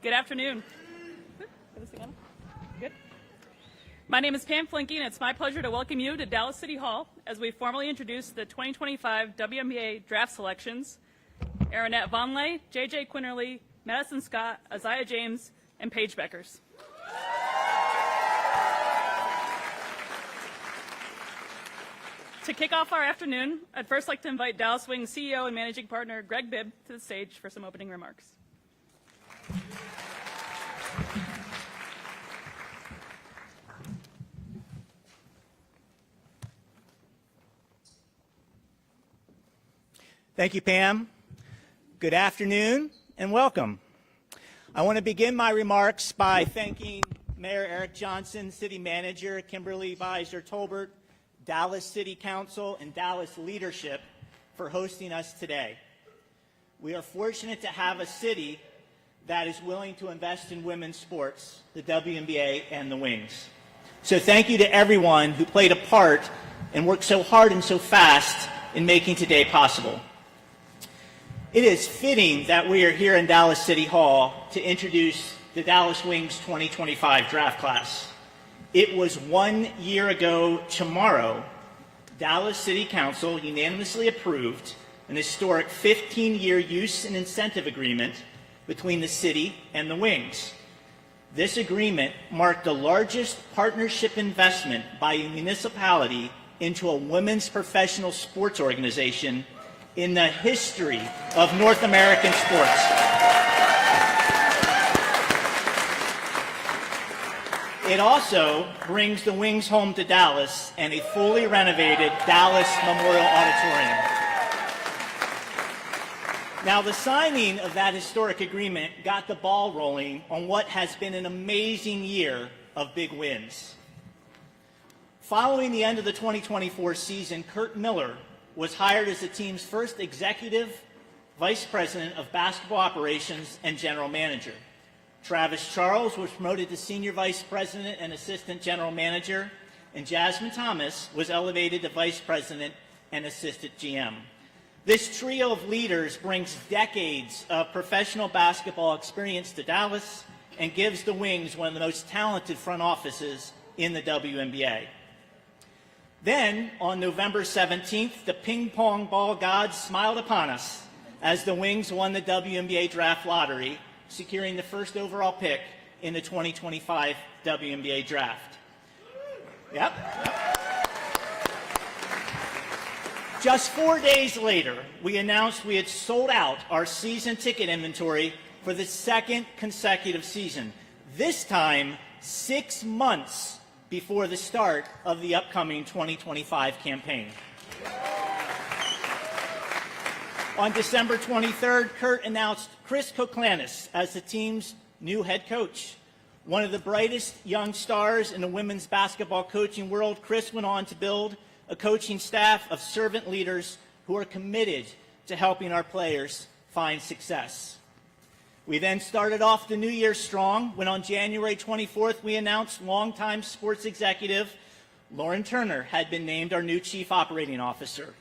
Good afternoon. Good. My name is Pam Flinke, and it's my pleasure to welcome you to Dallas City Hall as we formally introduce the 2025 WNBA draft selections: Aaronette Vonleh, J.J. Quinterly, Madison Scott, Isaiah James, and Paige Bueckers. To kick off our afternoon, I'd first like to invite Dallas Wings CEO and Managing Partner Greg Bibb to the stage for some opening remarks. Thank you, Pam. Good afternoon and welcome. I want to begin my remarks by thanking Mayor Eric Johnson, City Manager Kimberly Beiser-Tolbert, Dallas City Council, and Dallas leadership for hosting us today. We are fortunate to have a city that is willing to invest in women's sports, the WNBA and the Wings. So thank you to everyone who played a part and worked so hard and so fast in making today possible. It is fitting that we are here in Dallas City Hall to introduce the Dallas Wings 2025 draft class. It was 1 year ago tomorrow, Dallas City Council unanimously approved an historic 15-year use and incentive agreement between the city and the Wings. This agreement marked the largest partnership investment by a municipality into a women's professional sports organization in the history of North American sports. It also brings the Wings home to Dallas and a fully renovated Dallas Memorial Auditorium. Now, the signing of that historic agreement got the ball rolling on what has been an amazing year of big wins. Following the end of the 2024 season, Curt Miller was hired as the team's first executive vice president of basketball operations and general manager. Travis Charles was promoted to senior vice president and assistant general manager, and Jasmine Thomas was elevated to vice president and assistant GM. This trio of leaders brings decades of professional basketball experience to Dallas and gives the Wings one of the most talented front offices in the WNBA. Then, on November 17th, the ping pong ball gods smiled upon us as the Wings won the WNBA draft lottery, securing the first overall pick in the 2025 WNBA draft. Yep. Just 4 days later, we announced we had sold out our season ticket inventory for the second consecutive season, this time 6 months before the start of the upcoming 2025 campaign. On December 23rd, Curt announced Chris Koklanis as the team's new head coach. One of the brightest young stars in the women's basketball coaching world, Chris went on to build a coaching staff of servant leaders who are committed to helping our players find success. We then started off the new year strong when on January 24th we announced longtime sports executive Lauren Turner had been named our new chief operating officer.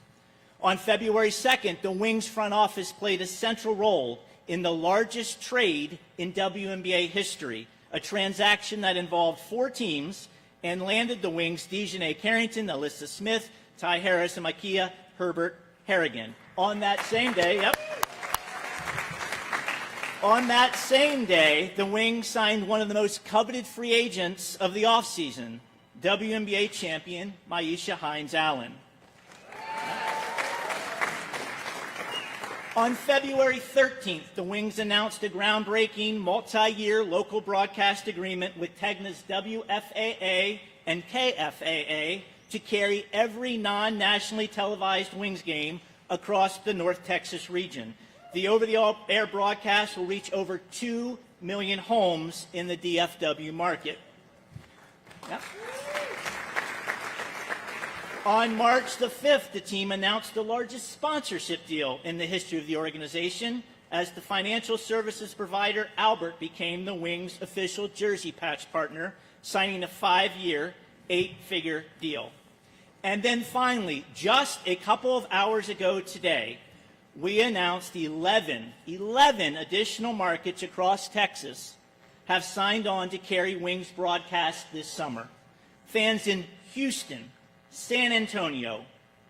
On February 2nd, the Wings front office played a central role in the largest trade in WNBA history, a transaction that involved 4 teams and landed the Wings Dejanay Carrington, Alyssa Smith, Ty Harris, and Micaiah Herbert Harrigan. On that same day, On that same day, the Wings signed one of the most coveted free agents of the offseason, WNBA champion Myisha Hines-Allen. On February 13th, the Wings announced a groundbreaking multi-year local broadcast agreement with Tegna's WFAA and KFAA to carry every non-nationally televised Wings game across the North Texas region. The over-the-air broadcast will reach over 2 million homes in the DFW market. Yep. On March the 5th, the team announced the largest sponsorship deal in the history of the organization as the financial services provider Albert became the Wings' official jersey patch partner, signing a 5-year, 8-figure deal. And then finally, just a couple of hours ago today, we announced 11 additional markets across Texas have signed on to carry Wings broadcast this summer. Fans in Houston, San Antonio,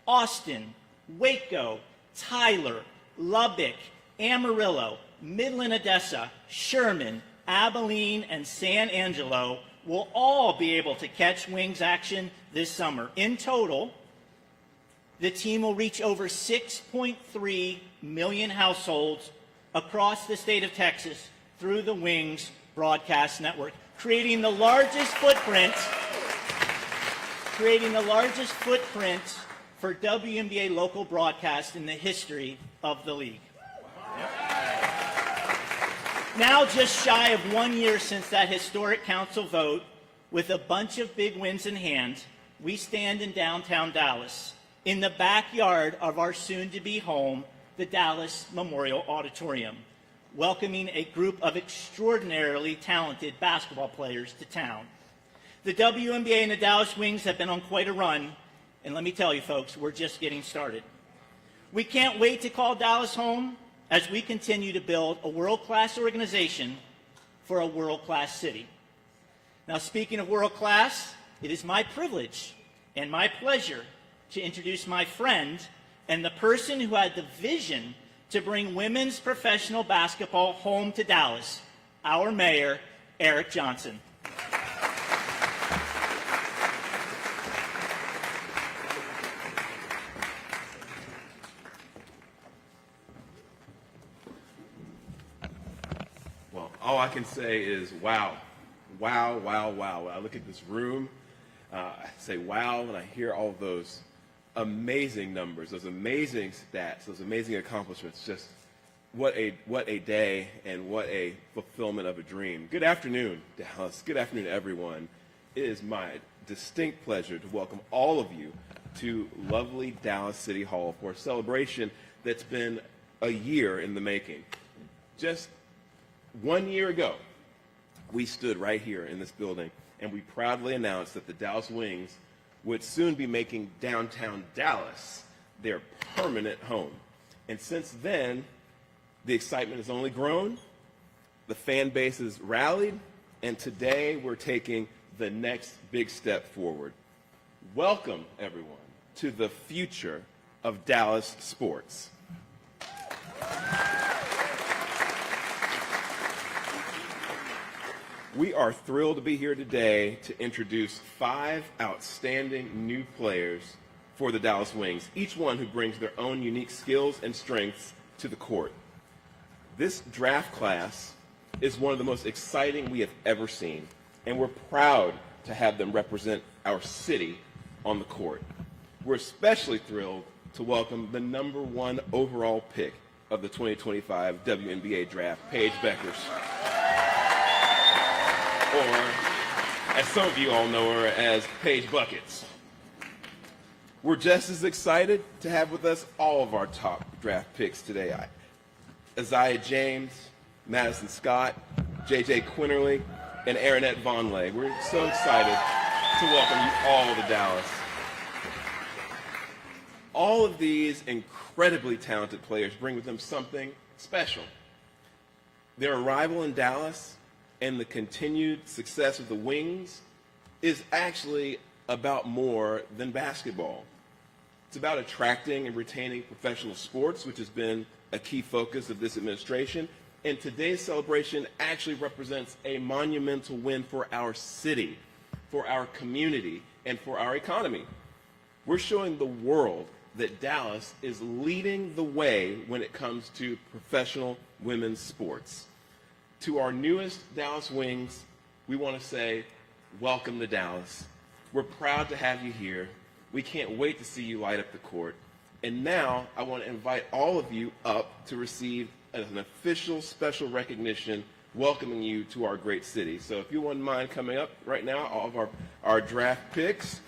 Austin, Waco, Tyler, Lubbock, Amarillo, Midland, Odessa, Sherman, Abilene, and San Angelo will all be able to catch Wings action this summer. In total, the team will reach over 6.3 million households across the state of Texas through the Wings broadcast network, creating the largest footprint for WNBA local broadcast in the history of the league. Now, just shy of 1 year since that historic council vote, with a bunch of big wins in hand, we stand in downtown Dallas, in the backyard of our soon-to-be home, the Dallas Memorial Auditorium, welcoming a group of extraordinarily talented basketball players to town. The WNBA and the Dallas Wings have been on quite a run, and let me tell you, folks, we're just getting started. We can't wait to call Dallas home as we continue to build a world-class organization for a world-class city. Now, speaking of world-class, it is my privilege and my pleasure to introduce my friend and the person who had the vision to bring women's professional basketball home to Dallas, our mayor, Eric Johnson. All I can say is wow, wow, wow, wow. When I look at this room, I say wow, and I hear all those amazing numbers, those amazing stats, those amazing accomplishments. Just what a day and what a fulfillment of a dream. Good afternoon, Dallas. Good afternoon, everyone. It is my distinct pleasure to welcome all of you to lovely Dallas City Hall for a celebration that's been a year in the making. Just 1 year ago, we stood right here in this building and we proudly announced that the Dallas Wings would soon be making downtown Dallas their permanent home. And since then, the excitement has only grown, the fan base has rallied, and today we're taking the next big step forward. Welcome, everyone, to the future of Dallas sports. We are thrilled to be here today to introduce 5 outstanding new players for the Dallas Wings, each one who brings their own unique skills and strengths to the court. This draft class is one of the most exciting we have ever seen, and we're proud to have them represent our city on the court. We're especially thrilled to welcome the #1 overall pick of the 2025 WNBA draft, Paige Bueckers. Or, as some of you all know her as Paige Buckets. We're just as excited to have with us all of our top draft picks today. Isaiah James, Madison Scott, JJ Quinterly, and Aronette Vonleh. We're so excited to welcome you all to Dallas. All of these incredibly talented players bring with them something special. Their arrival in Dallas and the continued success of the Wings is actually about more than basketball. It's about attracting and retaining professional sports, which has been a key focus of this administration. And today's celebration actually represents a monumental win for our city, for our community, and for our economy. We're showing the world that Dallas is leading the way when it comes to professional women's sports. To our newest Dallas Wings, we want to say, welcome to Dallas. We're proud to have you here. We can't wait to see you light up the court. And now I want to invite all of you up to receive an official special recognition welcoming you to our great city. So if you wouldn't mind coming up right now, all of our draft picks,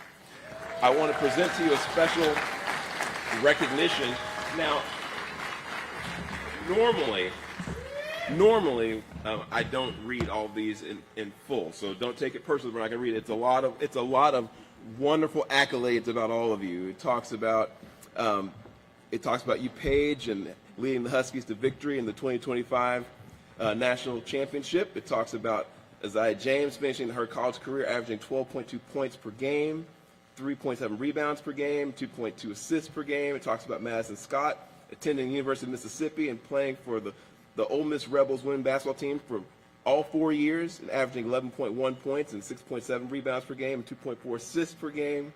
I want to present to you a special recognition. Now, normally, I don't read all these in full, so don't take it personally. We're not going to read it. It's a lot of wonderful accolades about all of you. It talks about you, Paige, and leading the Huskies to victory in the 2025 National Championship. It talks about Isaiah James finishing her college career averaging 12.2 points per game, 3.7 rebounds per game, 2.2 assists per game. It talks about Madison Scott attending the University of Mississippi and playing for the Ole Miss Rebels women's basketball team for all 4 years and averaging 11.1 points and 6.7 rebounds per game and 2.4 assists per game.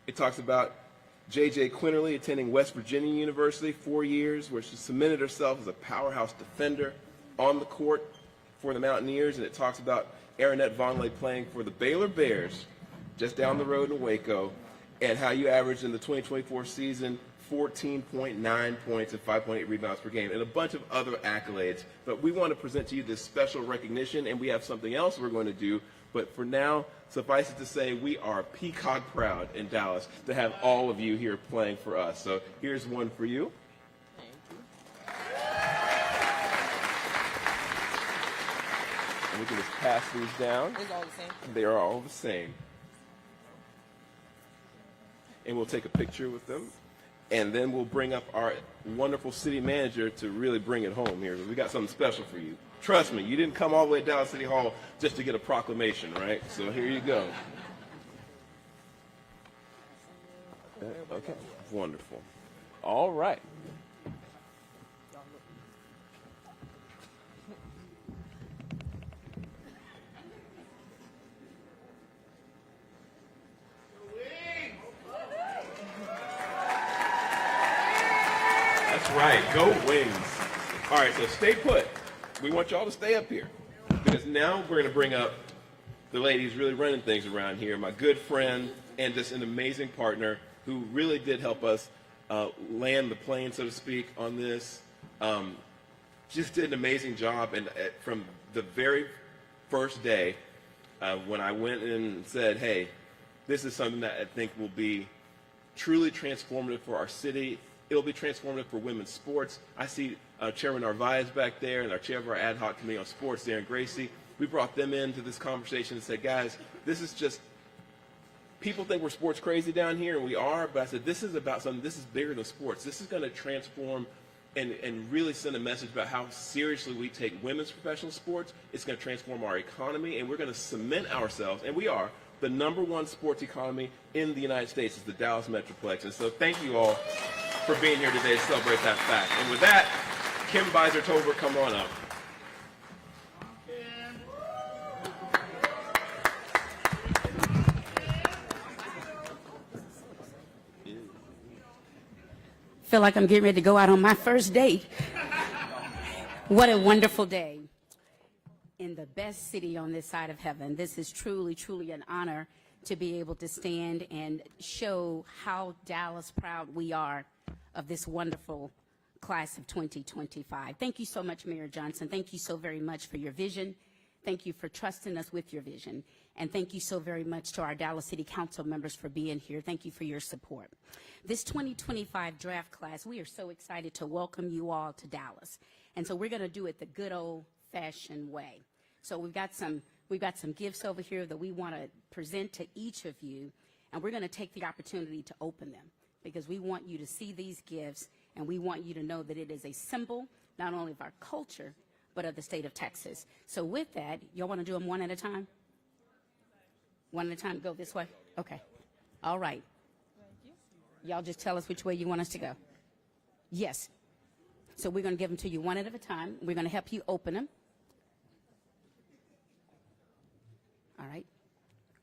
It talks about J.J. Quinterly attending West Virginia University 4 years, where she cemented herself as a powerhouse defender on the court for the Mountaineers. And it talks about Aronette Vonleh playing for the Baylor Bears just down the road in Waco, and how you averaged in the 2024 season 14.9 points and 5.8 rebounds per game, and a bunch of other accolades. But we want to present to you this special recognition, and we have something else we're going to do. But for now, suffice it to say, we are peacock proud in Dallas to have all of you here playing for us. So here's one for you. And we can just pass these down. It's all the same. They are all the same. And we'll take a picture with them. And then we'll bring up our wonderful city manager to really bring it home here. We got something special for you. Trust me, you didn't come all the way to Dallas City Hall just to get a proclamation, right? So here you go. Okay, wonderful. All right. That's right, go Wings. All right, so stay put. We want y'all to stay up here because now we're going to bring up the lady who's really running things around here, my good friend and just an amazing partner who really did help us land the plane, so to speak, on this. Just did an amazing job, and from the very first day when I went in and said, hey, this is something that I think will be truly transformative for our city. It'll be transformative for women's sports. I see Chairman Narvaez back there and our chair of our ad hoc committee on sports, Darren Gracie. We brought them into this conversation and said, guys, this is just, people think we're sports crazy down here, and we are, but I said, this is about something, this is bigger than sports. This is going to transform and really send a message about how seriously we take women's professional sports. It's going to transform our economy, and we're going to cement ourselves, and we are, the #1 sports economy in the United States is the Dallas Metroplex. And so thank you all for being here today to celebrate that fact. And with that, Kim Beiser-Tover, come on up. Feel like I'm getting ready to go out on my first date. What a wonderful day in the best city on this side of heaven. This is truly, truly an honor to be able to stand and show how Dallas proud we are of this wonderful class of 2025. Thank you so much, Mayor Johnson. Thank you so very much for your vision. Thank you for trusting us with your vision. And thank you so very much to our Dallas City Council members for being here. Thank you for your support. This 2025 draft class, we are so excited to welcome you all to Dallas. And so we're going to do it the good old-fashioned way. So we've got some gifts over here that we want to present to each of you, and we're going to take the opportunity to open them because we want you to see these gifts, and we want you to know that it is a symbol not only of our culture, but of the state of Texas. So with that, y'all want to do them one at a time? One at a time, go this way? Okay. All right. Y'all just tell us which way you want us to go. Yes. So we're going to give them to you one at a time. We're going to help you open them. All right.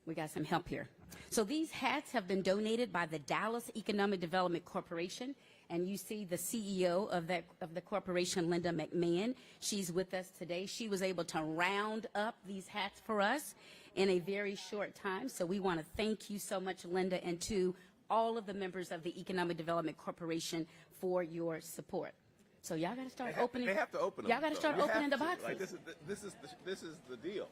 We got some help here. So these hats have been donated by the Dallas Economic Development Corporation. And you see the CEO of the corporation, Linda McMahon. She's with us today. She was able to round up these hats for us in a very short time. So we want to thank you so much, Linda, and to all of the members of the Economic Development Corporation for your support. So y'all got to start opening. They have to open them. Y'all got to start opening the boxes. Like this is the deal.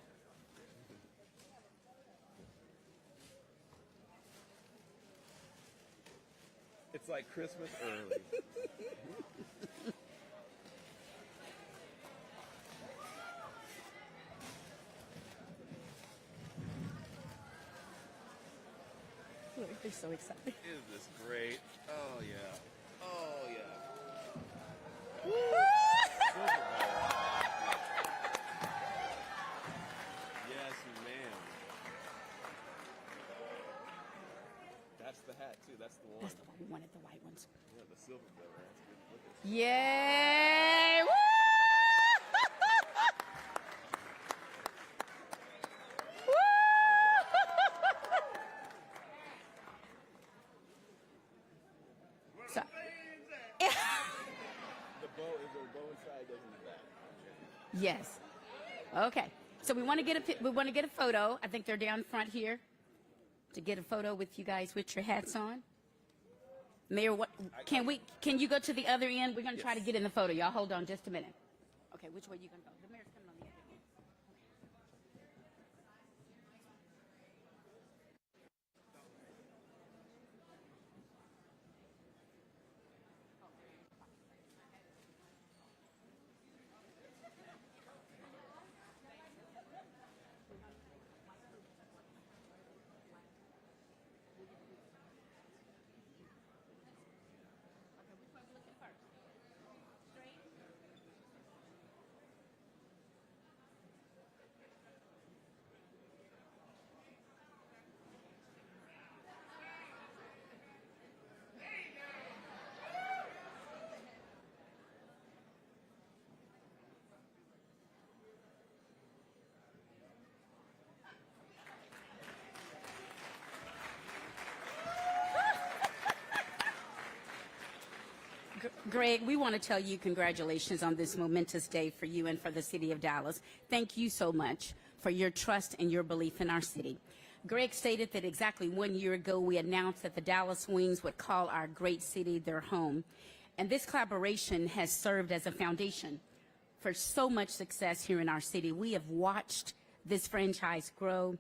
It's like Christmas early. They're so excited. Isn't this great? Oh, yeah. Oh, yeah. Yes, ma'am. That's the hat too. That's the one. That's the one we wanted, the white ones. Yeah, the silver belt, right? That's good looking. Yay! Woo! So, The bow is the bow inside, goes in the back. yes. Okay. So we want to get a photo. I think they're down front here to get a photo with you guys with your hats on. Mayor, can you go to the other end? We're going to try to get in the photo. Y'all hold on just a minute. Okay, which way you going to go? The mayor's coming on the other end. Greg, we want to tell you congratulations on this momentous day for you and for the city of Dallas. Thank you so much for your trust and your belief in our city. Greg stated that exactly 1 year ago we announced that the Dallas Wings would call our great city their home. And this collaboration has served as a foundation for so much success here in our city. We have watched this franchise grow.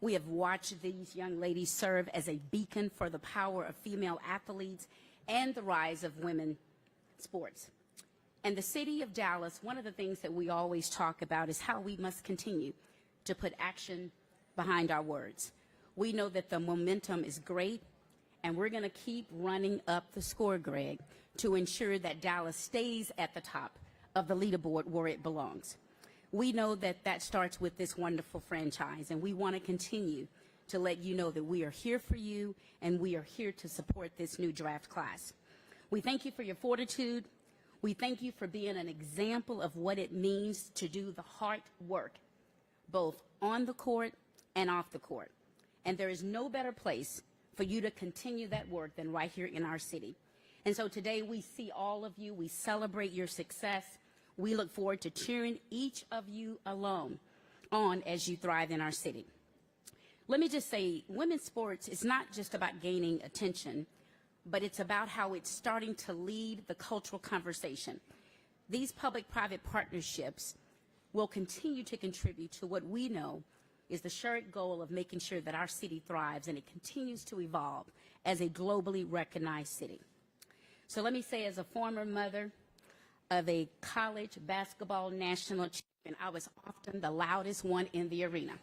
We have watched these young ladies serve as a beacon for the power of female athletes and the rise of women sports. And the city of Dallas, one of the things that we always talk about is how we must continue to put action behind our words. We know that the momentum is great, and we're going to keep running up the score, Greg, to ensure that Dallas stays at the top of the leaderboard where it belongs. We know that that starts with this wonderful franchise, and we want to continue to let you know that we are here for you and we are here to support this new draft class. We thank you for your fortitude. We thank you for being an example of what it means to do the hard work, both on the court and off the court. And there is no better place for you to continue that work than right here in our city. And so today we see all of you. We celebrate your success. We look forward to cheering each of you on as you thrive in our city. Let me just say, women's sports is not just about gaining attention, but it's about how it's starting to lead the cultural conversation. These public-private partnerships will continue to contribute to what we know is the shared goal of making sure that our city thrives and it continues to evolve as a globally recognized city. So let me say, as a former mother of a college basketball national champion, I was often the loudest one in the arena.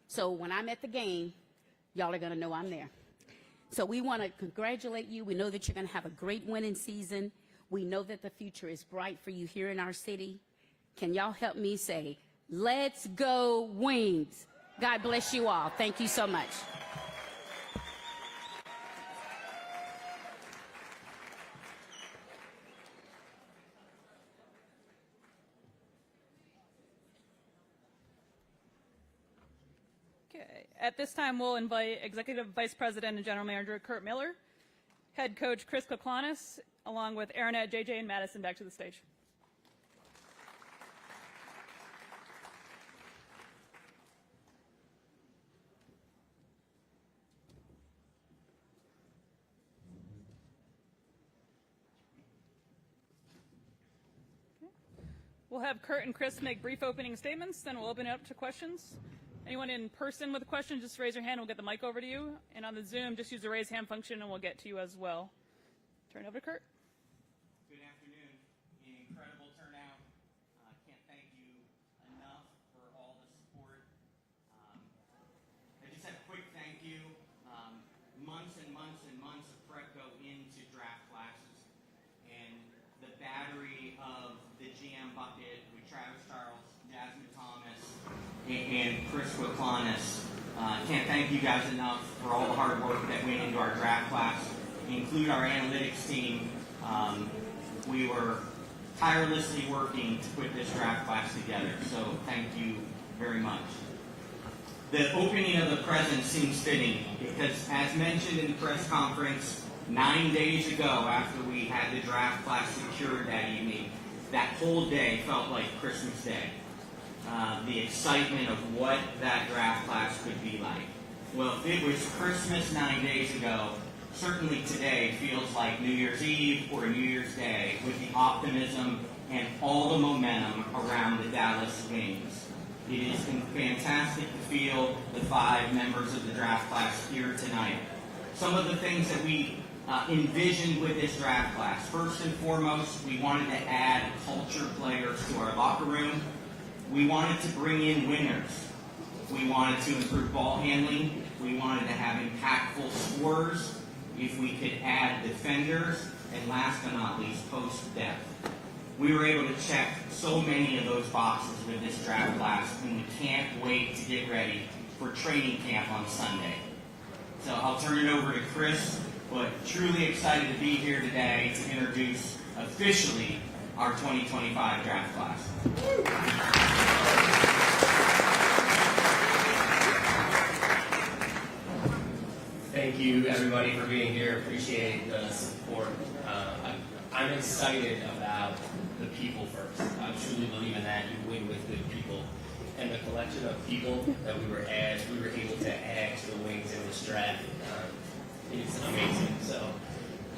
So when I'm at the game, y'all are going to know I'm there. So we want to congratulate you. We know that you're going to have a great winning season. We know that the future is bright for you here in our city. Can y'all help me say, let's go Wings? God bless you all. Thank you so much. Okay. At this time, we'll invite Executive Vice President and General Manager Kurt Miller, Head Coach Chris Koklanis, along with Aaronette, JJ, and Madison back to the stage. We'll have Kurt and Chris make brief opening statements, then we'll open it up to questions. Anyone in person with a question, just raise your hand. We'll get the mic over to you. And on the Zoom, just use the raise hand function, and we'll get to you as well. Turn it over to Kurt. Good afternoon. Incredible turnout. Can't thank you enough for all the support. I just have a quick thank you. Months and months and months of prep go into draft classes, and the battle and Chris Bueckers. Can't thank you guys enough for all the hard work that went into our draft class, include our analytics team. We were tirelessly working to put this draft class together, so thank you very much. The opening of the present seems fitting because, as mentioned in the press conference 9 days ago after we had the draft class secured that evening, that whole day felt like Christmas Day. The excitement of what that draft class could be like. Well, if it was Christmas 9 days ago, certainly today feels like New Year's Eve or New Year's Day with the optimism and all the momentum around the Dallas Wings. It is fantastic to feel the 5 members of the draft class here tonight. Some of the things that we envisioned with this draft class. First and foremost, we wanted to add culture players to our locker room. We wanted to bring in winners. We wanted to improve ball handling. We wanted to have impactful scorers. If we could add defenders, and last but not least, post depth. We were able to check so many of those boxes with this draft class, and we can't wait to get ready for training camp on Sunday. So I'll turn it over to Chris, but truly excited to be here today to introduce officially our 2025 draft class. Thank you, everybody, for being here. Appreciate the support. I'm excited about the people first. I truly believe in that. You win with good people. And the collection of people that we were able to add to the Wings in this draft is amazing. So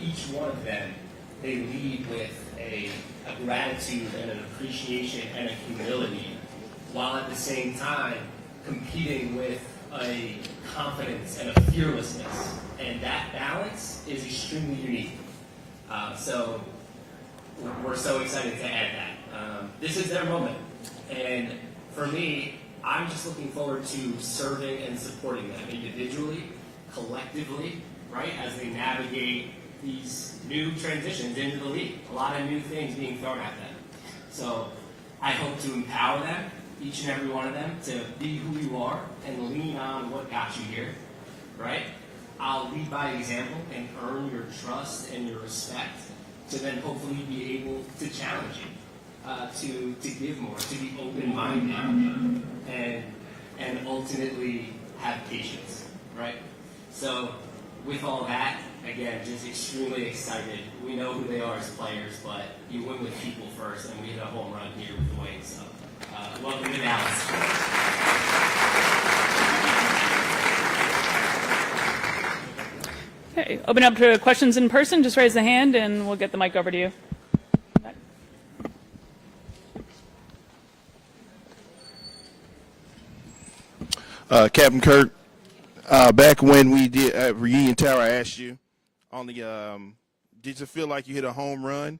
each one of them, they lead with a gratitude and an appreciation and a humility, while at the same time competing with a confidence and a fearlessness. And that balance is extremely unique. So we're so excited to add that. This is their moment. And for me, I'm just looking forward to serving and supporting them individually, collectively, right, as they navigate these new transitions into the league. A lot of new things being thrown at them. So I hope to empower them, each and every one of them, to be who you are and lean on what got you here, right? I'll lead by example and earn your trust and your respect to then hopefully be able to challenge you, to give more, to be open-minded, and ultimately have patience, right? So with all that, again, just extremely excited. We know who they are as players, but you win with people first, and we hit a home run here with the Wings. So welcome to Dallas. Okay, open up to questions in person. Just raise the hand and we'll get the mic over to you. Captain Kirk, back when we did at Reunion Tower, I asked you on the, did you feel like you hit a home run?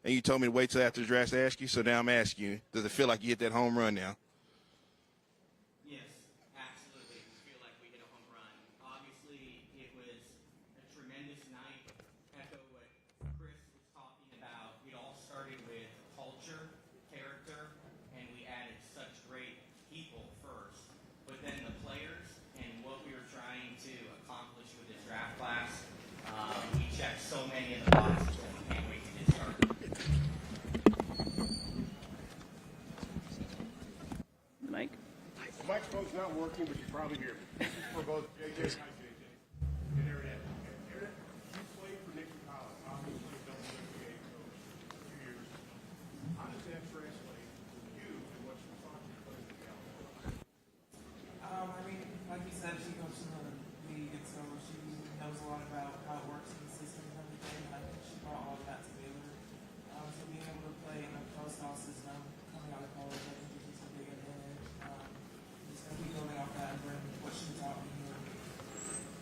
And you told me to wait till after the draft to ask you. So now I'm asking you, does it feel like you hit that home run now? Yes, absolutely. We feel like we hit a home run. Obviously, it was a tremendous night. Echo what Chris was talking about. It all started with culture, character, and we added such great people first. But then the players and what we were trying to accomplish with this draft class, we checked so many of the boxes that we can't wait to get started. Mike. The microphone's not working, but you probably hear me. This is for both JJ and Aaron. Aaron, you played for Nixon College, obviously WNBA coach for a few years. How does that translate to you and what you thought you played in Dallas? I mean, like you said, she goes to the league, and so she knows a lot about how it works in the system and everything. And I think she brought all of that to Baylor. So being able to play in a pro-style system coming out of college, I think is just a big advantage. Just going to be building off that and bring what she taught me here.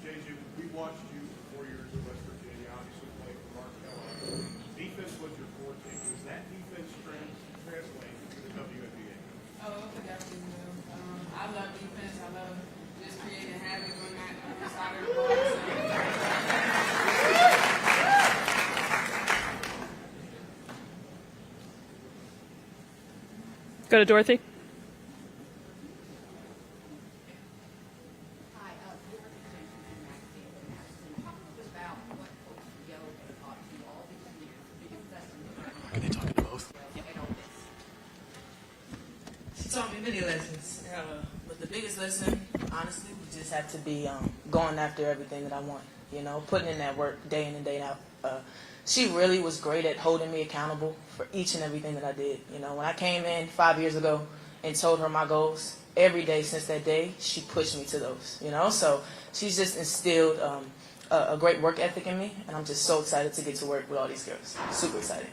JJ, we watched you for 4 years in West Virginia, obviously played for North Carolina. Defense was your forte. Does that defense translate to the WNBA? Oh, it definitely will. I love defense. I love just creating havoc on that other side of the ball. Go to Dorothy. taught me many lessons. But the biggest lesson, honestly, just had to be going after everything that I want. You know, putting in that work day in and day out. She really was great at holding me accountable for each and everything that I did. You know, when I came in 5 years ago and told her my goals, every day since that day, she pushed me to those. You know, so she's just instilled a great work ethic in me, and I'm just so excited to get to work with all these girls. Super excited.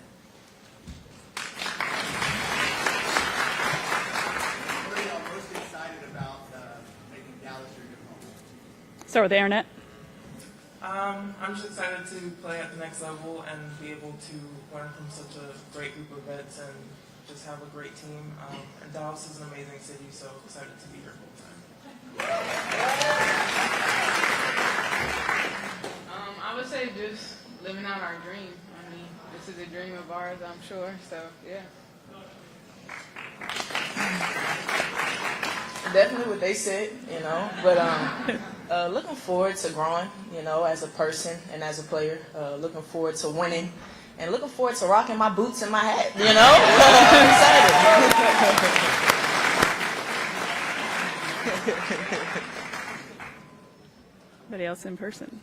What are y'all most excited about making Dallas your new home? Start with Aaronette. I'm just excited to play at the next level and be able to learn from such a great group of vets and just have a great team. And Dallas is an amazing city, so excited to be here full time. I would say just living out our dream. I mean, this is a dream of ours, I'm sure. So, yeah. Definitely what they said, you know. But looking forward to growing, you know, as a person and as a player. Looking forward to winning. And looking forward to rocking my boots and my hat, you know. I'm excited. Anybody else in person?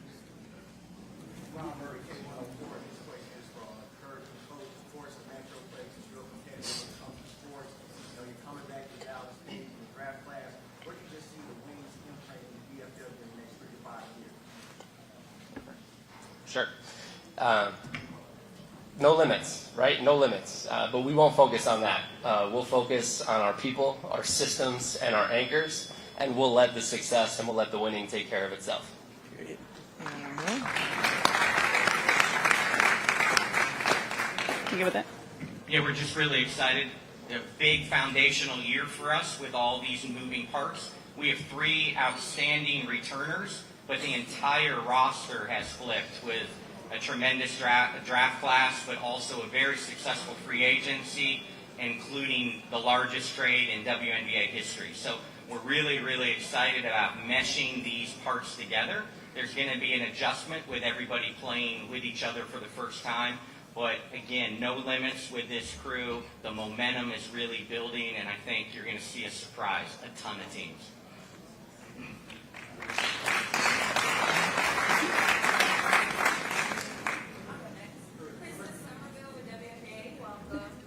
Ron Murray, K104. This question is for Kurt, who's coach, of course, of Metro Place. It's real competitive when it comes to sports. You know, you're coming back to Dallas State in the draft class. Where do you just see the Wings imprint in the VFW in the next 3 to 5 years? Sure. No limits, right? No limits. But we won't focus on that. We'll focus on our people, our systems, and our anchors, and we'll let the success and we'll let the winning take care of itself. You good with that? Yeah, we're just really excited. A big foundational year for us with all these moving parts. We have 3 outstanding returners, but the entire roster has flipped with a tremendous draft class, but also a very successful free agency, including the largest trade in WNBA history. So we're really, really excited about meshing these parts together. There's going to be an adjustment with everybody playing with each other for the first time. But again, no limits with this crew. The momentum is really building, and I think you're going to see a surprise a ton of teams.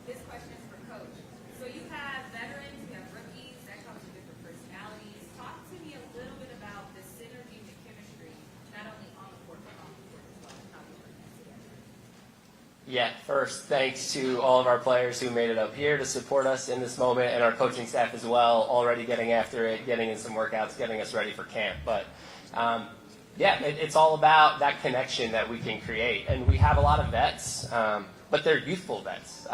This question is for Coach. So you have veterans, you have rookies, that comes with different personalities. Talk to me a little bit about the synergy and the chemistry, not only on the court, but off the court as well, and how you work together. Yeah, first, thanks to all of our players who made it up here to support us in this moment, and our coaching staff as well, already getting after it, getting in some workouts, getting us ready for camp. But it's all about that connection that we can create. And we have a lot of vets, but they're youthful vets.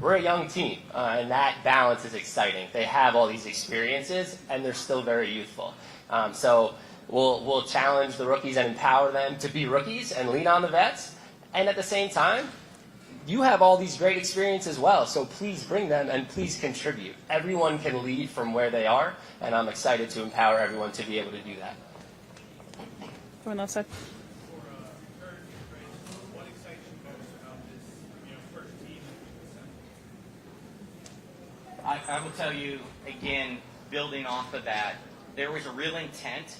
We're a young team, and that balance is exciting. They have all these experiences, and they're still very youthful. So we'll challenge the rookies and empower them to be rookies and lean on the vets. And at the same time, you have all these great experiences as well, so please bring them and please contribute. Everyone can lead from where they are, and I'm excited to empower everyone to be able to do that. Go on left side. What excites you most about this, first team? I will tell you, again, building off of that, there was a real intent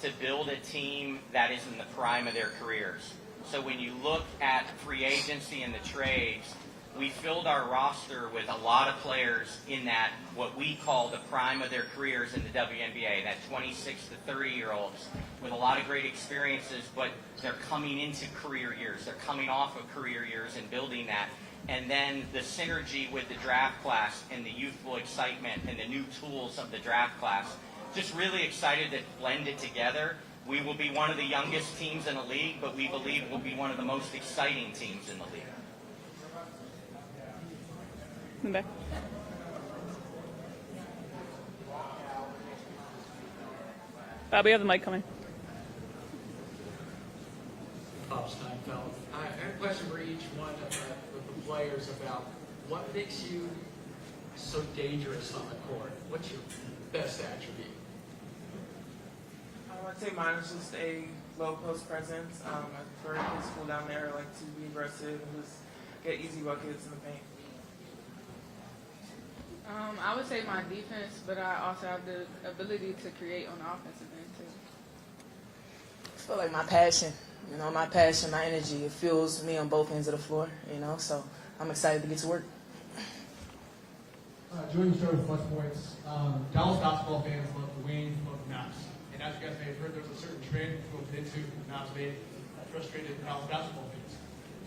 to build a team that is in the prime of their careers. So when you look at free agency and the trades, we filled our roster with a lot of players in that, what we call the prime of their careers in the WNBA, that 26 to 30-year-olds with a lot of great experiences, but they're coming into career years. They're coming off of career years and building that. And then the synergy with the draft class and the youthful excitement and the new tools of the draft class. Just really excited to blend it together. We will be one of the youngest teams in the league, but we believe we'll be one of the most exciting teams in the league. In the back. Bob, we have the mic coming. Bob Steinfeld. I have a question for each one of the players about what makes you so dangerous on the court. What's your best attribute? I'd say mine is just a low post presence. I'm very physical down there. I like to be aggressive and just get easy buckets in the paint. I would say my defense, but I also have the ability to create on the offensive end too. I feel like my passion, my passion, my energy, it fuels me on both ends of the floor, so I'm excited to get to work. Joining the show with Plus Points, Dallas basketball fans love the wings, love the Naps. And as you guys may have heard, there's a certain trend people get into the Naps made frustrated Dallas basketball fans.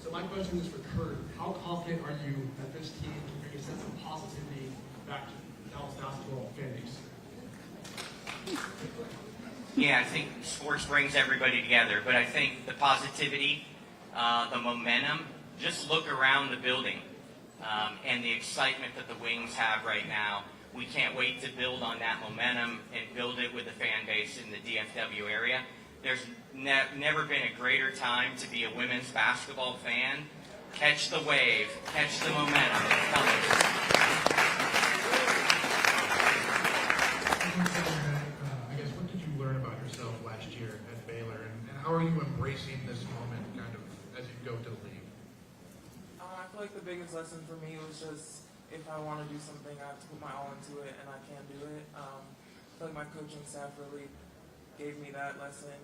So my question is for Kurt. How confident are you that this team can bring a sense of positivity back to the Dallas basketball fan base? Yeah, I think sports brings everybody together, but I think the positivity, the momentum, just look around the building and the excitement that the Wings have right now. We can't wait to build on that momentum and build it with the fan base in the DFW area. There's never been a greater time to be a women's basketball fan. Catch the wave, catch the momentum. I guess, what did you learn about yourself last year at Baylor, and how are you embracing this moment kind of as you go to the league? I feel like the biggest lesson for me was just if I want to do something, I have to put my all into it, and I can do it. I feel like my coaching staff really gave me that lesson,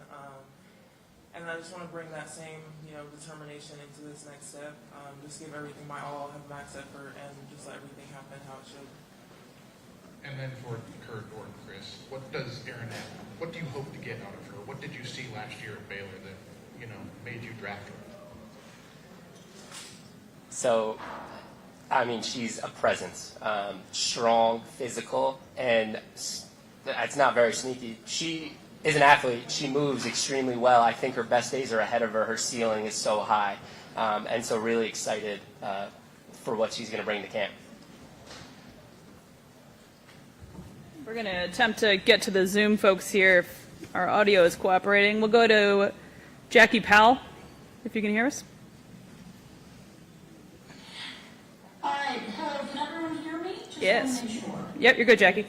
and I just want to bring that same determination into this next step. Just give everything my all, have max effort, and just let everything happen how it should. And then for Kurt or Chris, what does Erin have? What do you hope to get out of her? What did you see last year at Baylor that made you draft her? So, I mean, she's a presence, strong, physical, and it's not very sneaky. She is an athlete. She moves extremely well. I think her best days are ahead of her. Her ceiling is so high, and so really excited for what she's going to bring to camp. We're going to attempt to get to the Zoom folks here if our audio is cooperating. We'll go to Jackie Powell, if you can hear us. All right, hello, can everyone hear me? Just Yes. want to make sure. Yep, you're good, Jackie.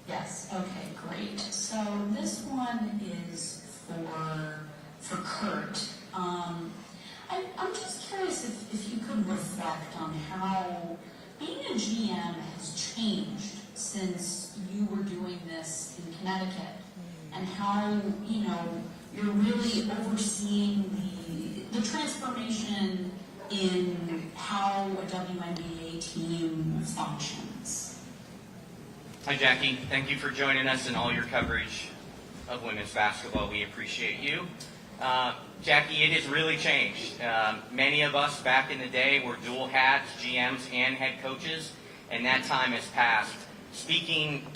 Yes, okay, great. So this one is for Kurt. I'm just curious if you could reflect on how being a GM has changed since you were doing this in Connecticut, and how, you're really overseeing the transformation in how a WNBA team functions. Hi, Jackie. Thank you for joining us and all your coverage of women's basketball. We appreciate you. Jackie, it has really changed. Many of us back in the day were dual hats, GMs and head coaches, and that time has passed. Speaking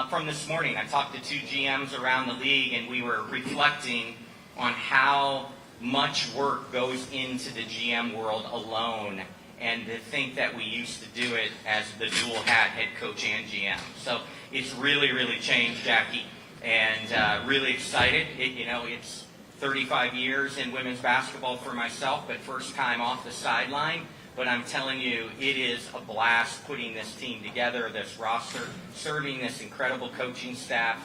from this morning, I talked to 2 GMs around the league, and we were reflecting on how much work goes into the GM world alone, and to think that we used to do it as the dual hat head coach and GM. So it's really, really changed, Jackie, and really excited. It's 35 years in women's basketball for myself, but first time off the sideline. But I'm telling you, it is a blast putting this team together, this roster, serving this incredible coaching staff.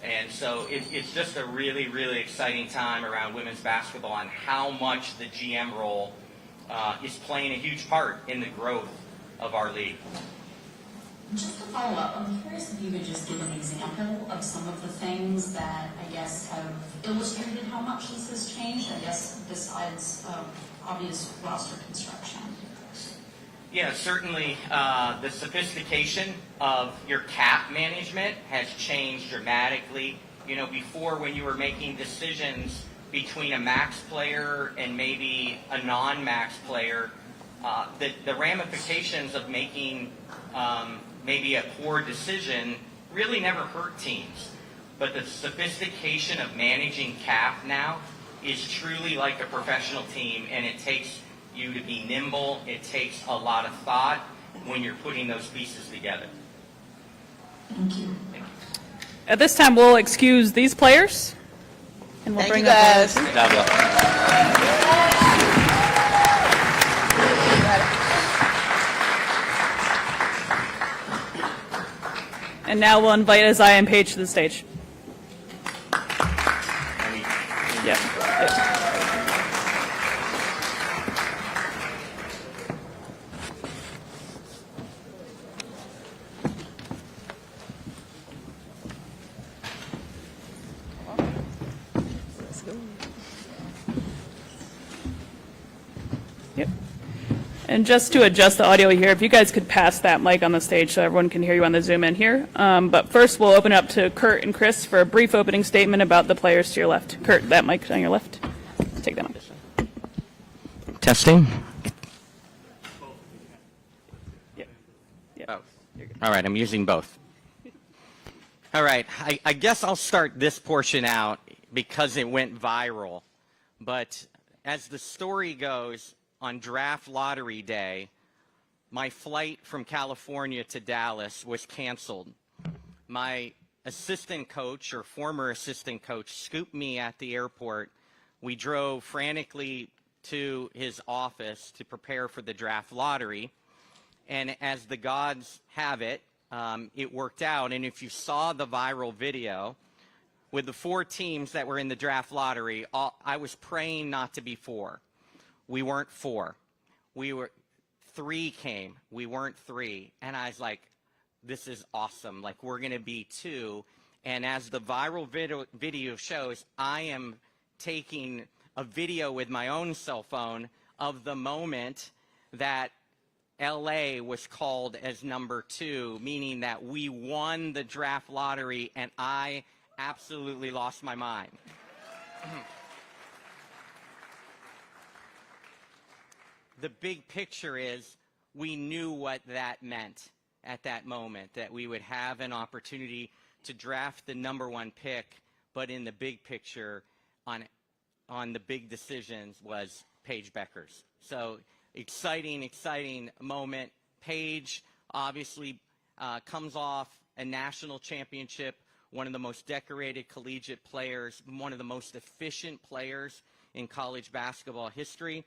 And so it's just a really, really exciting time around women's basketball and how much the GM role is playing a huge part in the growth of our league. Just to follow up, I'm curious if you could just give an example of some of the things that I guess have illustrated how much this has changed, I guess, besides obvious roster construction. Yeah, certainly the sophistication of your cap management has changed dramatically. Before, when you were making decisions between a max player and maybe a non-max player, the ramifications of making maybe a poor decision really never hurt teams. But the sophistication of managing cap now is truly like a professional team, and it takes you to be nimble. It takes a lot of thought when you're putting those pieces together. Thank you. Thank you. At this time, we'll excuse these players, and we'll bring up guys. Good job, and now we'll invite Isaiah and Paige to the stage. Yeah. go. Yep. And just to adjust the audio here, if you guys could pass that mic on the stage so everyone can hear you on the Zoom in here. But first, we'll open up to Kurt and Chris for a brief opening statement about the players to your left. Kurt, that mic on your left. Take that mic. Testing. Yep. Oh. All right, I'm using both. All right, I guess I'll start this portion out because it went viral. But as the story goes, on draft lottery day, my flight from California to Dallas was canceled. My assistant coach, or former assistant coach, scooped me at the airport. We drove frantically to his office to prepare for the draft lottery. And as the gods have it, it worked out. And if you saw the viral video, with the 4 teams that were in the draft lottery, I was praying not to be 4. We weren't 4. 3 came. We weren't 3. And I was like, this is awesome. Like, we're going to be 2. And as the viral video shows, I am taking a video with my own cell phone of the moment that LA was called as number 2, meaning that we won the draft lottery, and I absolutely lost my mind. The big picture is we knew what that meant at that moment, that we would have an opportunity to draft the number 1 pick, but in the big picture, on the big decisions, was Paige Bueckers. So exciting moment. Paige obviously comes off a national championship, one of the most decorated collegiate players, one of the most efficient players in college basketball history.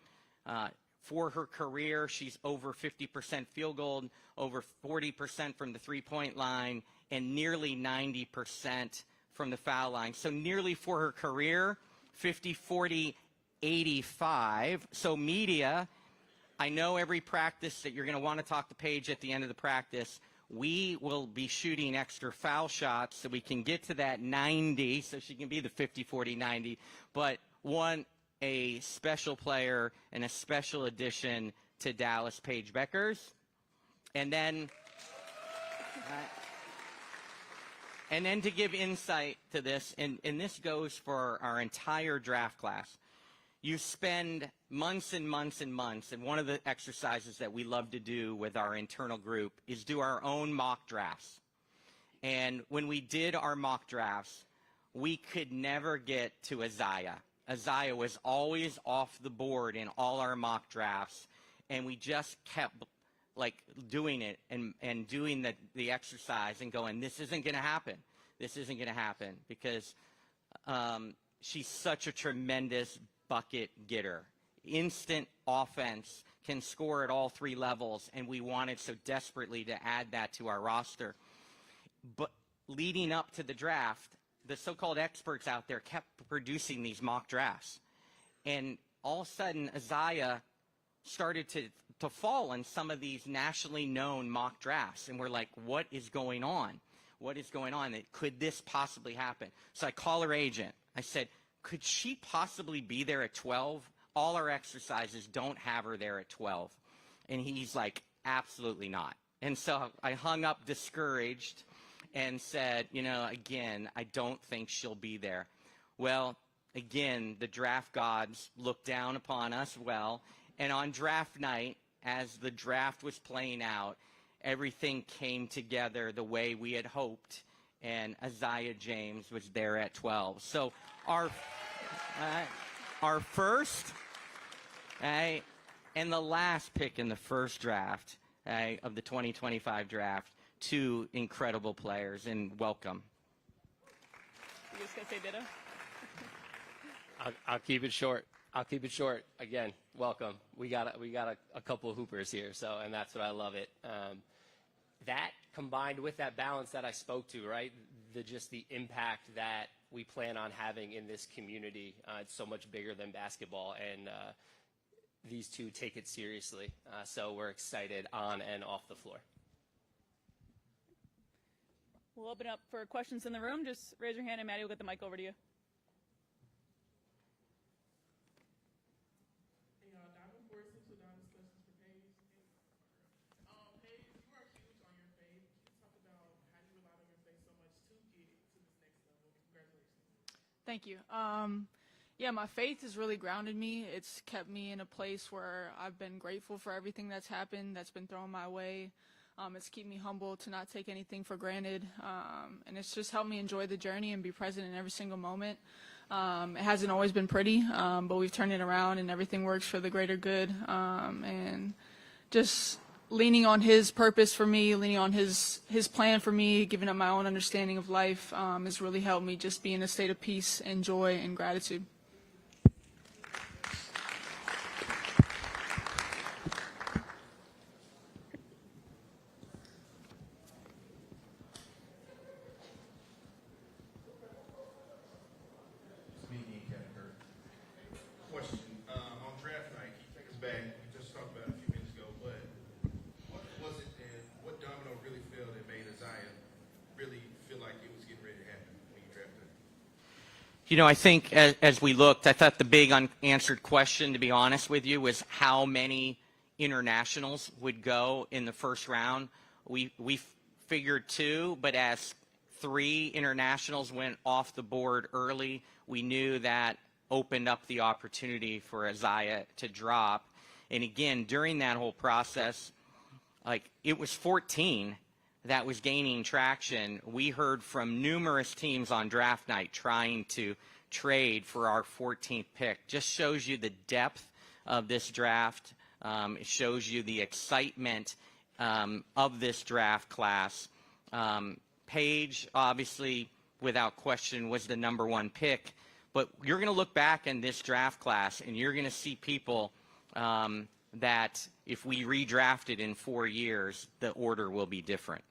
For her career, she's over 50% field goal, over 40% from the three-point line, and nearly 90% from the foul line. So nearly for her career, 50, 40, 85. So media, I know every practice that you're going to want to talk to Paige at the end of the practice. We will be shooting extra foul shots so we can get to that 90, so she can be the 50, 40, 90. But a special player and a special addition to Dallas, Paige Bueckers. And then to give insight to this, and this goes for our entire draft class. You spend months and months and months, and one of the exercises that we love to do with our internal group is do our own mock drafts. And when we did our mock drafts, we could never get to Isaiah. Isaiah was always off the board in all our mock drafts, and we just kept doing it and doing the exercise and going, this isn't going to happen. This isn't going to happen because she's such a tremendous bucket getter. Instant offense, can score at all 3 levels, and we wanted so desperately to add that to our roster. But leading up to the draft, the so-called experts out there kept producing these mock drafts. And all of a sudden, Isaiah started to fall in some of these nationally known mock drafts. And we're like, what is going on? What is going on? Could this possibly happen? So I call her agent. I said, could she possibly be there at 12? All our exercises don't have her there at 12. And he's like, absolutely not. And so I hung up discouraged and said, again, I don't think she'll be there. Well, again, the draft gods looked down upon us well. And on draft night, as the draft was playing out, everything came together the way we had hoped. And Isaiah James was there at 12. So our first and the last pick in the first draft of the 2025 draft, 2 incredible players, and welcome. You just gonna say ditto? I'll keep it short. Again, welcome. We got a couple of hoopers here, and that's what I love it. That combined with that balance that I spoke to, right? Just the impact that we plan on having in this community. It's so much bigger than basketball, and these 2 take it seriously. So we're excited on and off the floor. We'll open up for questions in the room. Just raise your hand and Maddie will get the mic over to you. Thank you. Yeah, my faith has really grounded me. It's kept me in a place where I've been grateful for everything that's happened, that's been thrown my way. It's kept me humble to not take anything for granted. And it's just helped me enjoy the journey and be present in every single moment. It hasn't always been pretty, but we've turned it around and everything works for the greater good. And just leaning on his purpose for me, leaning on his plan for me, giving up my own understanding of life has really helped me just be in a state of peace and joy and gratitude. Question, on draft night, can you take us back, we just talked about it a few minutes ago, but what was it and what domino really fell that made Isaiah really feel like it was getting ready to happen when you drafted him? You know, I think as we looked, I thought the big unanswered question, to be honest with you, was how many internationals would go in the first round. We figured 2, but as 3 internationals went off the board early, we knew that opened up the opportunity for Isaiah to drop. And again, during that whole process, like, it was 14 that was gaining traction. We heard from numerous teams on draft night trying to trade for our 14th pick. Just shows you the depth of this draft. It shows you the excitement of this draft class. Paige, obviously, without question, was the #1 pick. But you're going to look back in this draft class, and you're going to see people that if we redrafted in 4 years, the order will be different.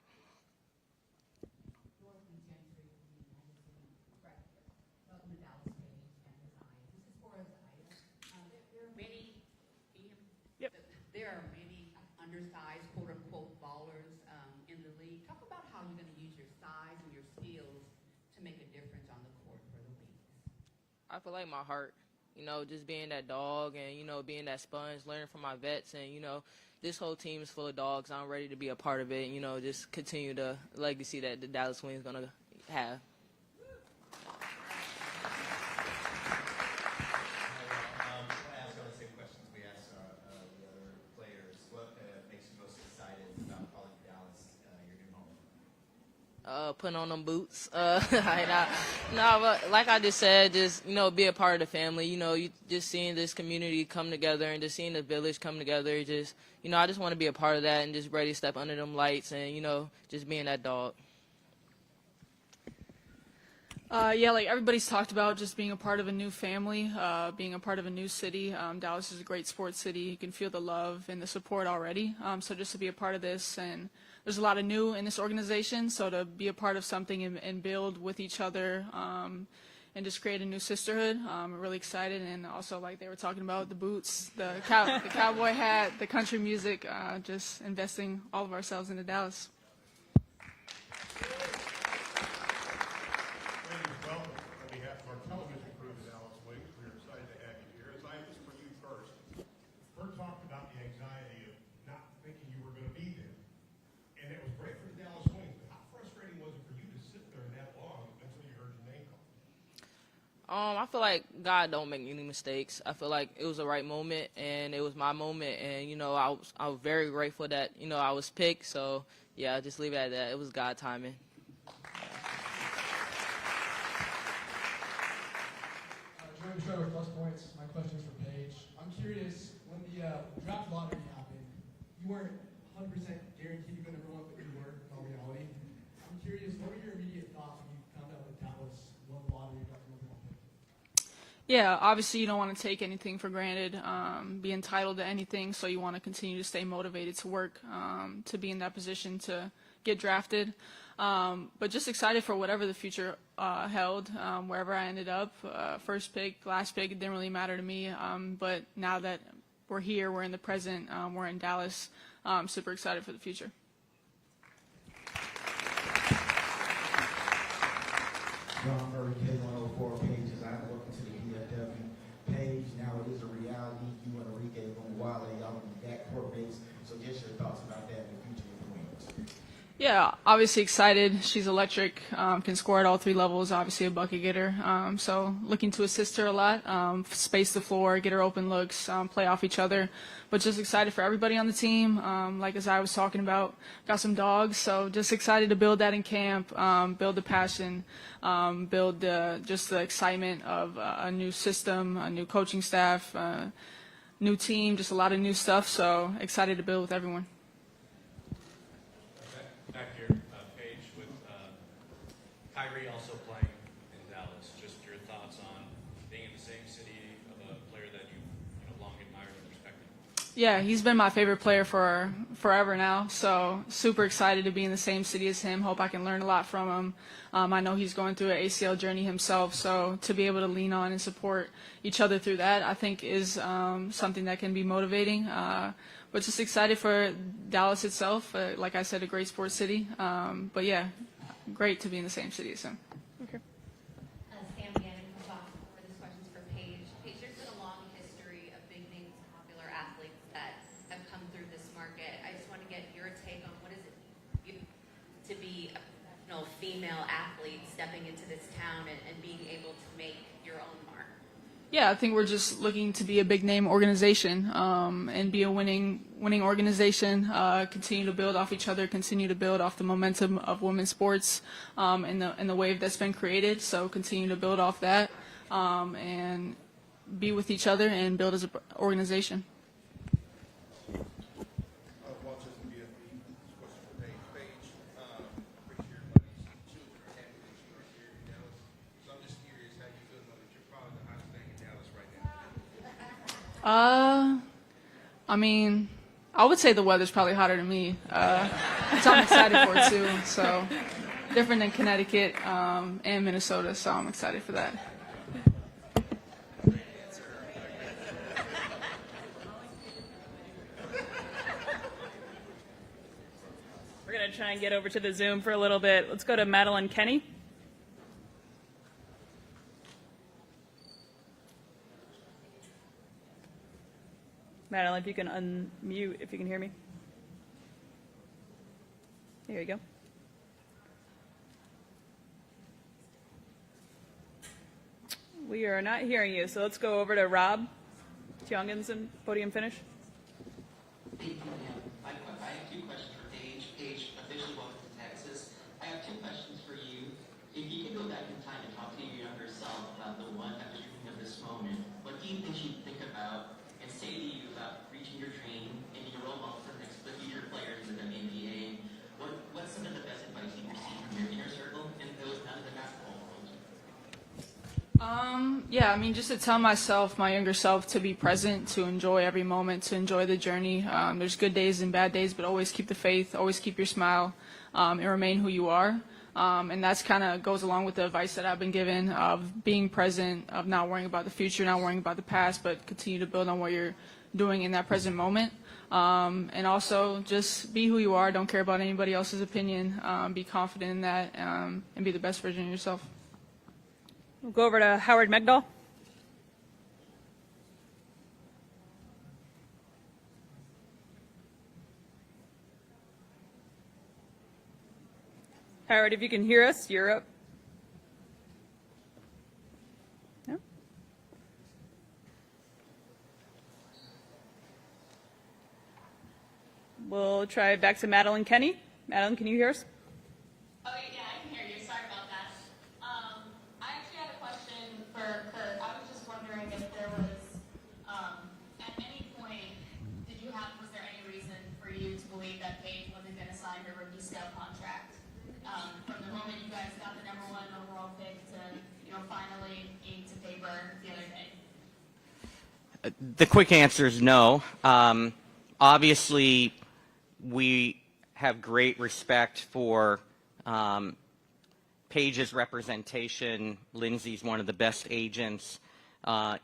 There are many undersized, quote-unquote, ballers in the league. Talk about how you're going to use your size and your skills to make a difference on the court for the Wings. I feel like my heart, just being that dog and, being that sponge, learning from my vets. And, this whole team is full of dogs. I'm ready to be a part of it, just continue the legacy that the Dallas Wings going to have. Putting on them boots. But like I just said, just, be a part of the family. You just seeing this community come together and just seeing the village come together. Just, I just want to be a part of that and just ready to step under them lights and, just being that dog. Yeah, like everybody's talked about, just being a part of a new family, being a part of a new city. Dallas is a great sports city. You can feel the love and the support already. So just to be a part of this, and there's a lot of new in this organization, so to be a part of something and build with each other and just create a new sisterhood, I'm really excited. And also, like they were talking about, the boots, the cowboy hat, the country music, just investing all of ourselves into Dallas. Welcome on behalf of our television crew to Dallas Wings. We're excited to have you here. As I just for you first, Bert talked about the anxiety of not thinking you were going to be there. And it was great for the Dallas Wings, but how frustrating was it for you to sit there that long until you heard your name called? I feel like God don't make any mistakes. I feel like it was the right moment, and it was my moment. And, I was very grateful that, I was picked. So, yeah, I'll just leave it at that. It was God timing. Join the show with Plus Points. My question is for Paige. I'm curious, when the draft lottery happened, you weren't 100% guaranteed you're going to go up, but you were, in all reality. I'm curious, what were your immediate thoughts when you found out that Dallas won the lottery and got the #1 pick? Yeah, obviously you don't want to take anything for granted, be entitled to anything, so you want to continue to stay motivated to work to be in that position to get drafted. But just excited for whatever the future held, wherever I ended up, first pick, last pick, it didn't really matter to me. But now that we're here, we're in the present, we're in Dallas, I'm super excited for the future. John Murray, K104 Paige Designer. Welcome to the DFW. Paige, now it is a reality. You and Enrique Wale, y'all in the backcourt base. So just your thoughts about that in the future with the Wings. Yeah, obviously excited. She's electric, can score at all 3 levels, obviously a bucket getter. So looking to assist her a lot, space the floor, get her open looks, play off each other. But just excited for everybody on the team. Like as I was talking about, got some dogs, so just excited to build that in camp, build the passion, build just the excitement of a new system, a new coaching staff, new team, just a lot of new stuff. So excited to build with everyone. Back here, Paige, with Kyrie also playing in Dallas. Just your thoughts on being in the same city of a player that you've long admired and respected. Yeah, he's been my favorite player for forever now. So super excited to be in the same city as him. Hope I can learn a lot from him. I know he's going through an ACL journey himself, so to be able to lean on and support each other through that, I think is something that can be motivating. But just excited for Dallas itself. Like I said, a great sports city. But yeah, great to be in the same city as him. Okay. Sam Gannon from Fox 4. This question's for Paige. Paige, there's been a long history of big names, popular athletes that have come through this market. I just want to get your take on what is it to be a professional female athlete stepping into this town and being able to make your own mark. Yeah, I think we're just looking to be a big name organization and be a winning organization. Continue to build off each other. Continue to build off the momentum of women's sports and the wave that's been created. So continue to build off that and be with each other and build as an organization. I mean, I would say the weather's probably hotter than me. So I'm excited for it too. So different than Connecticut and Minnesota, so I'm excited for that. We're going to try and get over to the Zoom for a little bit. Let's go to Madeline Kenny. Madeline, if you can unmute, if you can hear me. There you go. We are not hearing you, so let's go over to Rob Tiongans and podium finish. Thank you, ma'am. I have 2 questions for Paige. Paige, officially welcome to Texas. I have 2 questions for you. If you could go back in time and talk to your younger self about the one that was dreaming of this moment, what do you think she'd think about and say to you about reaching your dream and your role model for the future players in the WNBA? What's some of the best advice you've received from your inner circle and those out of the basketball world? Yeah, I mean, just to tell myself, my younger self, to be present, to enjoy every moment, to enjoy the journey. There's good days and bad days, but always keep the faith, always keep your smile, and remain who you are. And that's kind of goes along with the advice that I've been given of being present, of not worrying about the future, not worrying about the past, but continue to build on what you're doing in that present moment. And also just be who you are. Don't care about anybody else's opinion. Be confident in that and be the best version of yourself. We'll go over to Howard Megdal. Howard, if you can hear us, you're up. No? We'll try back to Madeline Kenny. Madeline, can you hear us? Oh, yeah, I can hear you. Sorry about that. I actually had a question for Kurt. I was just wondering if there was, at any point, was there any reason for you to believe that Paige wasn't going to sign her rookie scale contract? From the moment you guys got the #1 overall pick to, finally ink to paper the other day? The quick answer is no. Obviously, we have great respect for Paige's representation. Lindsay's one of the best agents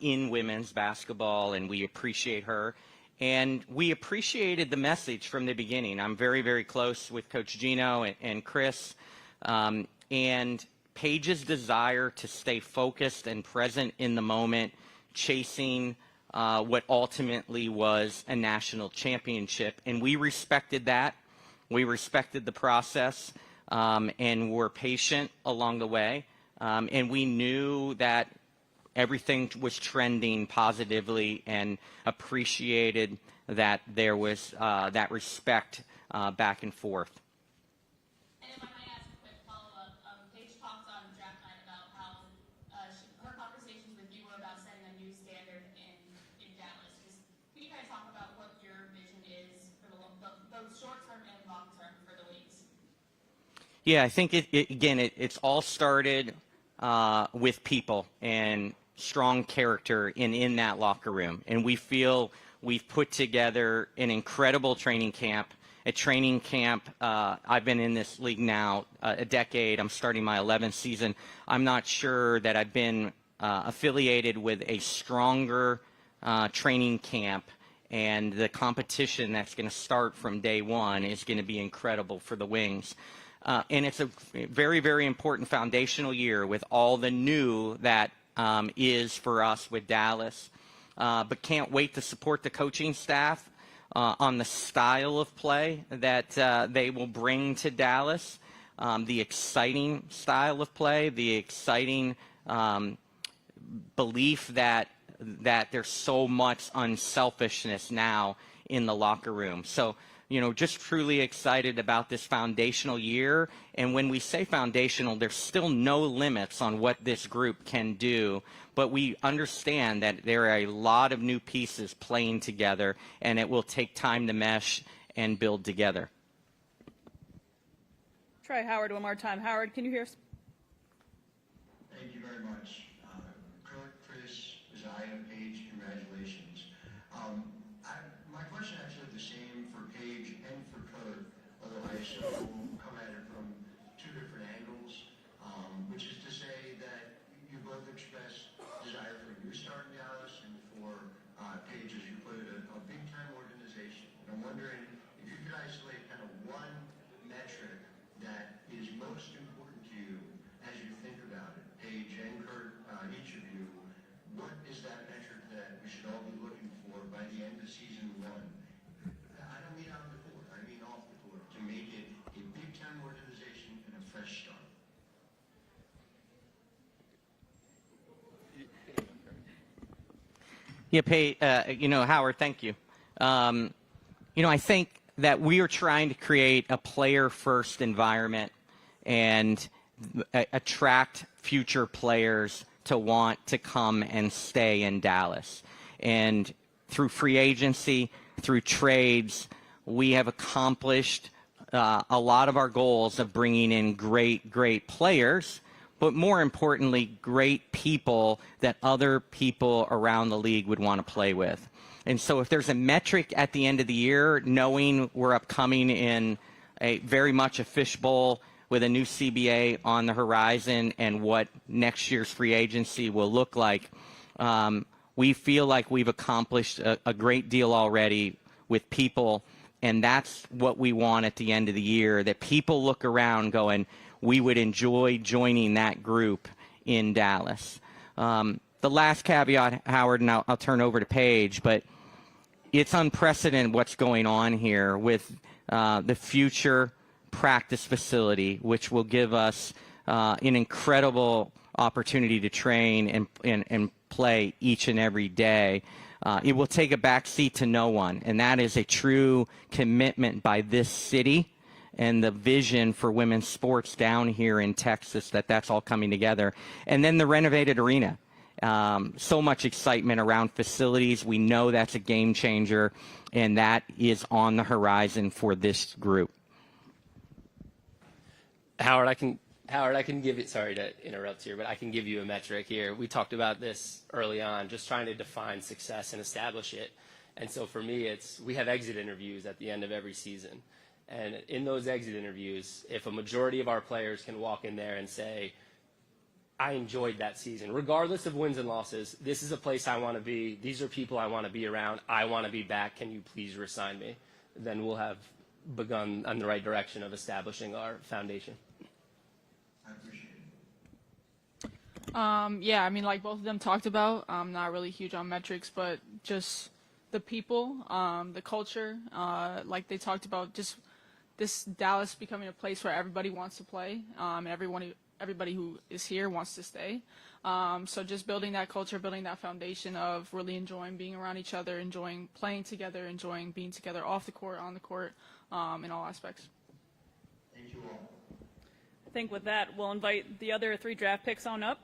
in women's basketball, and we appreciate her. And we appreciated the message from the beginning. I'm very, very close with Coach Gino and Chris. And Paige's desire to stay focused and present in the moment, chasing what ultimately was a national championship. And we respected that. We respected the process and were patient along the way. And we knew that everything was trending positively and appreciated that there was that respect back and forth. And if I might ask a quick follow-up, Paige talked on draft night about how her conversations with you were about setting a new standard in Dallas. Just can you guys talk about what your vision is for the short-term and long-term for the Wings? Yeah, I think it's all started with people and strong character in that locker room. And we feel we've put together an incredible training camp. A training camp, I've been in this league now a decade. I'm starting my 11th season. I'm not sure that I've been affiliated with a stronger training camp, and the competition that's going to start from day one is going to be incredible for the Wings. And it's a very, very important foundational year with all the new that is for us with Dallas. But can't wait to support the coaching staff on the style of play that they will bring to Dallas, the exciting style of play, the exciting belief that there's so much unselfishness now in the locker room. So, you know, just truly excited about this foundational year. And when we say foundational, there's still no limits on what this group can do. But we understand that there are a lot of new pieces playing together, and it will take time to mesh and build together. Try Howard one more time. Howard, can you hear us? Thank you very much. Kurt, Chris, Isaiah, Paige, congratulations. My question actually the same for Paige and for Kurt, although I still come at it from two different angles, which is to say that you both expressed desire for a new start in Dallas and for Paige, as you put it, a big-time organization. And I'm wondering if you could isolate kind of one metric that is most important to you as you think about it. Paige and Kurt, each of you, what is that metric that we should all be looking for by the end of season one? I don't mean on the court, I mean off the court, to make it a big-time organization and a fresh start. Yeah, Howard, thank you. I think that we are trying to create a player-first environment and attract future players to want to come and stay in Dallas. And through free agency, through trades, we have accomplished a lot of our goals of bringing in great players, but more importantly, great people that other people around the league would want to play with. And so if there's a metric at the end of the year, knowing we're upcoming in a very much a fishbowl with a new CBA on the horizon and what next year's free agency will look like, we feel like we've accomplished a great deal already with people, and that's what we want at the end of the year, that people look around going, we would enjoy joining that group in Dallas. The last caveat, Howard, and I'll turn over to Paige, but it's unprecedented what's going on here with the future practice facility, which will give us an incredible opportunity to train and play each and every day. It will take a backseat to no one, and that is a true commitment by this city and the vision for women's sports down here in Texas, that's all coming together. And then the renovated arena. So much excitement around facilities. We know that's a game changer, and that is on the horizon for this group. Howard, I can give you, sorry to interrupt here, but I can give you a metric here. We talked about this early on, just trying to define success and establish it. And so for me, we have exit interviews at the end of every season. And in those exit interviews, if a majority of our players can walk in there and say, I enjoyed that season, regardless of wins and losses, this is a place I want to be, these are people I want to be around, I want to be back, can you please resign me? Then we'll have begun on the right direction of establishing our foundation. I appreciate it. Yeah, I mean, like both of them talked about, I'm not really huge on metrics, but just the people, the culture, like they talked about, just this Dallas becoming a place where everybody wants to play, and everybody who is here wants to stay. So just building that culture, building that foundation of really enjoying being around each other, enjoying playing together, enjoying being together off the court, on the court, in all aspects. Thank you all. I think with that, we'll invite the other 3 draft picks on up.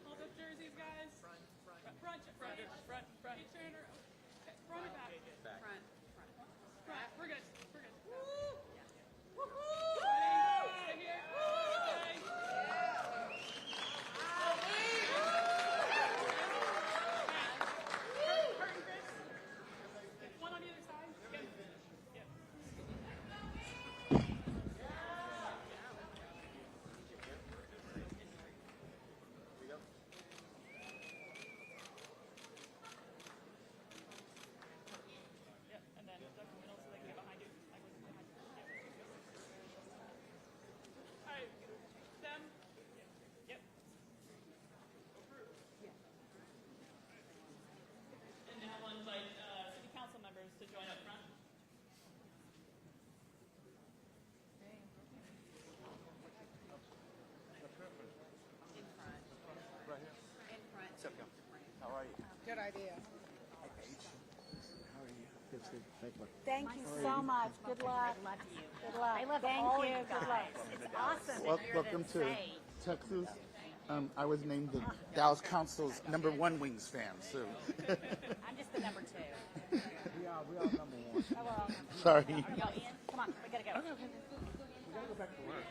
Hold up jerseys, guys. Front. Front or back? Front. We're good. Woo! Woo-hoo! Stay here. Curtain, Chris. One on either side. Yep. Yep, and then duck in the middle so they can get behind you. Yep. All right, them. Yep. And now we'll invite city council members to join up front. Good idea. How are you? Good to thank you. Thank you so much. Good luck. I love you. Good luck. I love Thank all you. you Good luck. guys. It's awesome. Well, that you're welcome the to same. Texas. I was named the Dallas Council's #1 Wings fan, so. I'm just the number 2. We are #1. Oh, well. Sorry. Are y'all in? Come on, we gotta go. We gotta go back to work.